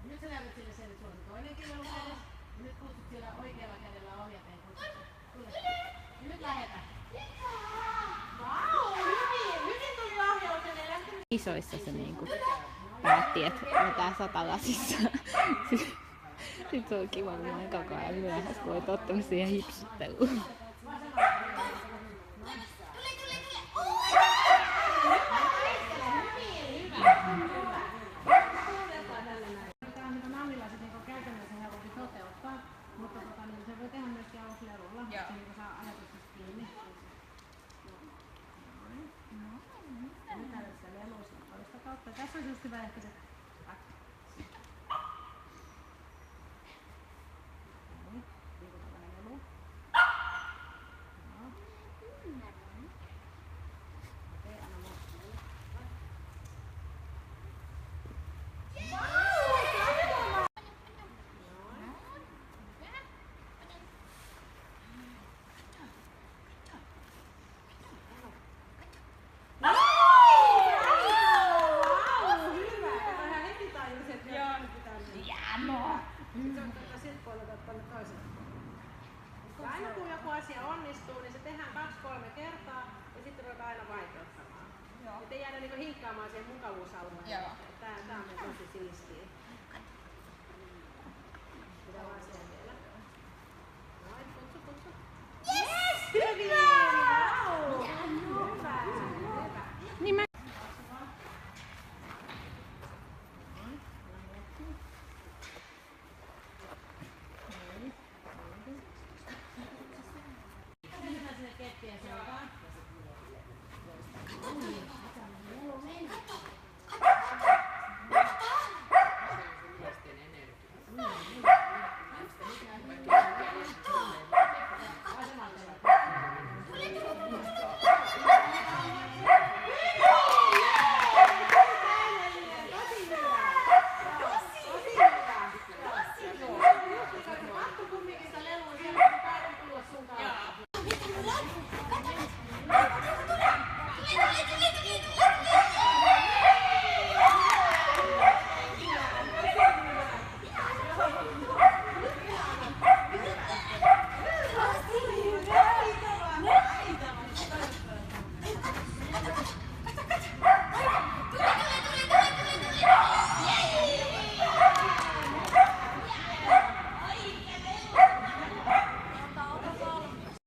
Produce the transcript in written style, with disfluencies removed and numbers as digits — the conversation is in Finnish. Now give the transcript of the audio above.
Nyt sä näytät sille sen, että sulla on toinenkin lelu kädessä. Nyt kutsut siellä oikealla kädellä ohjateen kutsut. Tule. Ja nyt lähetään. Vau, hyvin tuli ohjauselle lähtenyt. Isoissa se niinku päätti, että vetää 100 lasissa. Sitten se on kiva, kun mä koko ajan myöhässä, kun olet ottanut siihen hipsutteluun. Tässä on just hyvä ehkä se liikutaan vähän leluun. Okei, anna mua. Ja aina kun joku asia onnistuu, niin se tehdään 2-3 kertaa ja sitten ruvetaan aina vaikeuttamaan. Että ei jäädä niinku hinkkaamaan siihen mukavuusalueen. Tää on tosi siistiä.